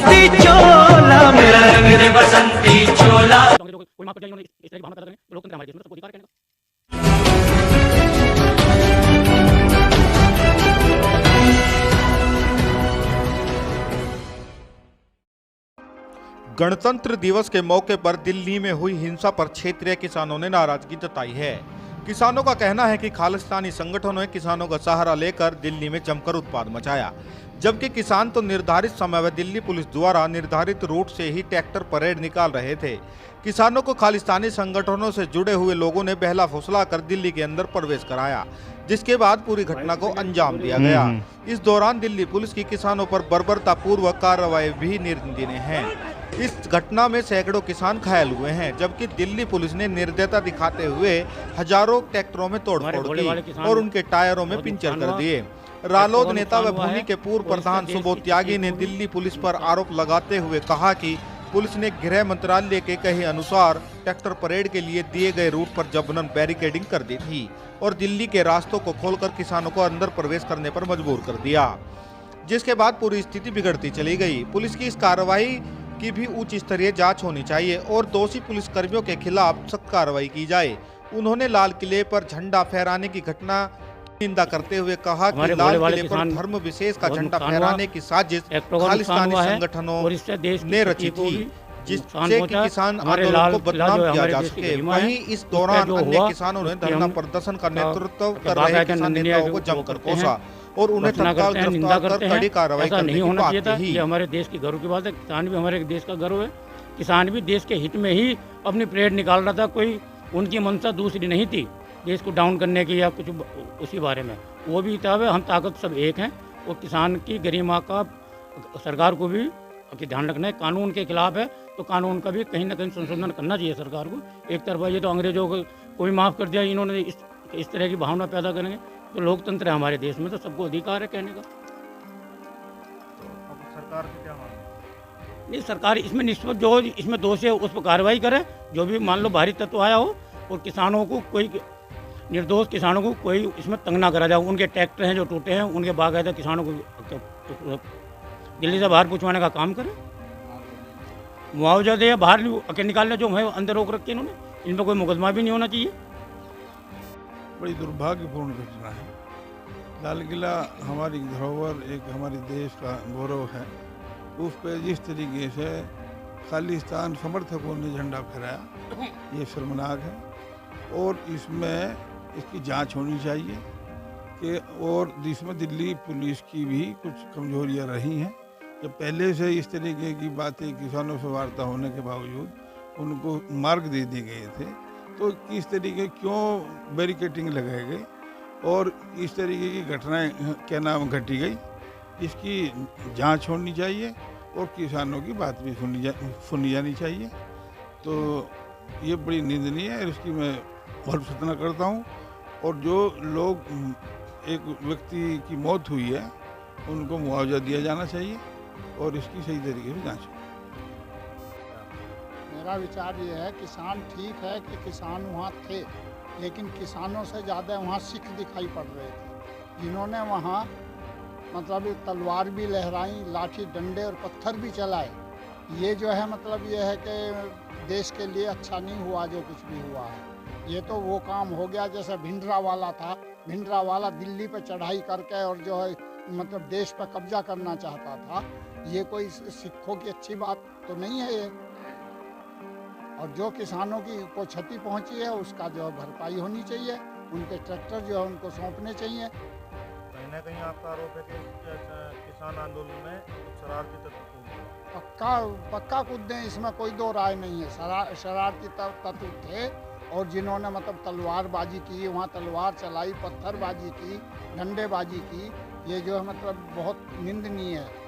बसंती चोला, मेरा रंग दे बसंती चोला। कोई माफ कर दिया इन्होंने इस तरह की भावना पैदा करने, तो लोकतंत्र हमारे देश में सबको अधिकार है कहने का। गणतंत्र दिवस के मौके पर दिल्ली में हुई हिंसा पर क्षेत्रीय किसानों ने नाराजगी जताई है। किसानों का कहना है कि खालिस्तानी संगठनों ने किसानों का सहारा लेकर दिल्ली में जमकर उत्पाद मचाया, जबकि किसान तो निर्धारित समय में दिल्ली पुलिस द्वारा निर्धारित रूट से ही ट्रैक्टर परेड निकाल रहे थे। किसानों को खालिस्तानी संगठनों से जुड़े हुए लोगों ने बहला फुसला कर दिल्ली के अंदर प्रवेश कराया, जिसके बाद पूरी घटना को अंजाम दिया गया। इस दौरान दिल्ली पुलिस की किसानों पर बर्बरतापूर्वक कार्रवाई भी निंदनीय है। इस घटना में सैकड़ों किसान घायल हुए हैं, जबकि दिल्ली पुलिस ने निर्दयता दिखाते हुए हजारों ट्रैक्टरों में तोड़फोड़ की और उनके टायरों में पिंचर कर दिए। रालोद नेता व भूमि के पूर्व प्रधान सुबोध त्यागी ने दिल्ली पुलिस पर आरोप लगाते हुए कहा कि पुलिस ने गृह मंत्रालय के कहे अनुसार ट्रैक्टर परेड के लिए दिए गए रूट पर जबरन बैरिकेडिंग कर दी थी और दिल्ली के रास्तों को खोलकर किसानों को अंदर प्रवेश करने पर मजबूर कर दिया, जिसके बाद पूरी स्थिति बिगड़ती चली गई। पुलिस की इस कार्रवाई की भी उच्च स्तरीय जांच होनी चाहिए और दोषी पुलिसकर्मियों के खिलाफ सख्त कार्रवाई की जाए। उन्होंने लाल किले पर झंडा फहराने की घटना की निंदा करते हुए कहा कि लाल किले पर धर्म विशेष का झंडा फहराने की साजिश खालिस्तानी संगठनों ने रची थी, जिससे कि किसान आंदोलन को बदनाम किया जा सके। वहीं इस दौरान अन्य किसानों ने धरना प्रदर्शन का नेतृत्व कर रहे किसान नेताओं को जमकर कोसा और उन्हें तत्काल गिरफ्तार कर कड़ी कार्रवाई करने की बात कही। ये हमारे देश की गर्व की बात है। किसान भी हमारे देश का गर्व है। किसान भी देश के हित में ही अपनी परेड निकाल रहा था, कोई उनकी मंशा दूसरी नहीं थी देश को डाउन करने की या कुछ उसी बारे में। वो भी था हम ताकत सब एक हैं और किसान की गरिमा का सरकार को भी ध्यान रखना है। कानून के खिलाफ है तो कानून का भी कहीं ना कहीं संशोधन करना चाहिए सरकार को। एक तरफा ये तो अंग्रेजों को भी माफ़ कर दिया इन्होंने, इस तरह की भावना पैदा करेंगे तो लोकतंत्र है हमारे देश में, तो सबको अधिकार है कहने का। सरकार से क्या मांग? नहीं, सरकार इसमें निष्पक्ष जो इसमें दोषी है उस पर कार्रवाई करे, जो भी मान लो बाहरी तत्व आया हो, और किसानों को कोई निर्दोष किसानों को कोई इसमें तंग ना करा जाए। उनके ट्रैक्टर हैं जो टूटे हैं, उनके बाकायदा किसानों को दिल्ली से बाहर पहुँचवाने का काम करें, मुआवजा दे, बाहर निकालने जो है अंदर रोक रखे इन्होंने, इन पर कोई मुकदमा भी नहीं होना चाहिए। बड़ी दुर्भाग्यपूर्ण घटना है। लाल किला हमारी धरोहर, एक हमारे देश का गौरव है, उस पर जिस तरीके से खालिस्तान समर्थकों ने झंडा फहराया, ये शर्मनाक है और इसमें इसकी जांच होनी चाहिए कि और इसमें दिल्ली पुलिस की भी कुछ कमजोरियां रही हैं। जब पहले से इस तरीके की बातें किसानों से वार्ता होने के बावजूद उनको मार्ग दे दिए गए थे, तो किस तरीके क्यों बैरिकेडिंग लगाई गई और इस तरीके की घटनाएं क्या नाम घटी गई, इसकी जांच होनी चाहिए और किसानों की बात भी सुनी जानी चाहिए। तो ये बड़ी निंदनीय है, इसकी मैं भर्त्सना करता हूँ। और जो लोग एक व्यक्ति की मौत हुई है उनको मुआवजा दिया जाना चाहिए और इसकी सही तरीके से जांच। मेरा विचार ये है, किसान ठीक है कि किसान वहाँ थे, लेकिन किसानों से ज़्यादा वहाँ सिख दिखाई पड़ रहे थे, जिन्होंने वहाँ मतलब तलवार भी लहराई, लाठी डंडे और पत्थर भी चलाए। ये जो है मतलब ये है कि देश के लिए अच्छा नहीं हुआ जो कुछ भी हुआ है। ये तो वो काम हो गया जैसा भिंडरावाला था। भिंडरावाला दिल्ली पे चढ़ाई करके और जो है मतलब देश पर कब्जा करना चाहता था। ये कोई सिखों की अच्छी बात तो नहीं है ये। और जो किसानों की को क्षति पहुंची है उसका जो भरपाई होनी चाहिए, उनके ट्रैक्टर जो है उनको सौंपने चाहिए। कहीं ना कहीं आपका आरोप है कि किसान आंदोलन में शरारती तत्व पक्का कूदे, इसमें कोई दो राय नहीं है। शरारती तत्व थे और जिन्होंने मतलब तलवारबाजी की, वहाँ तलवार चलाई, पत्थरबाजी की, डंडेबाजी की, ये जो है मतलब बहुत निंदनीय है।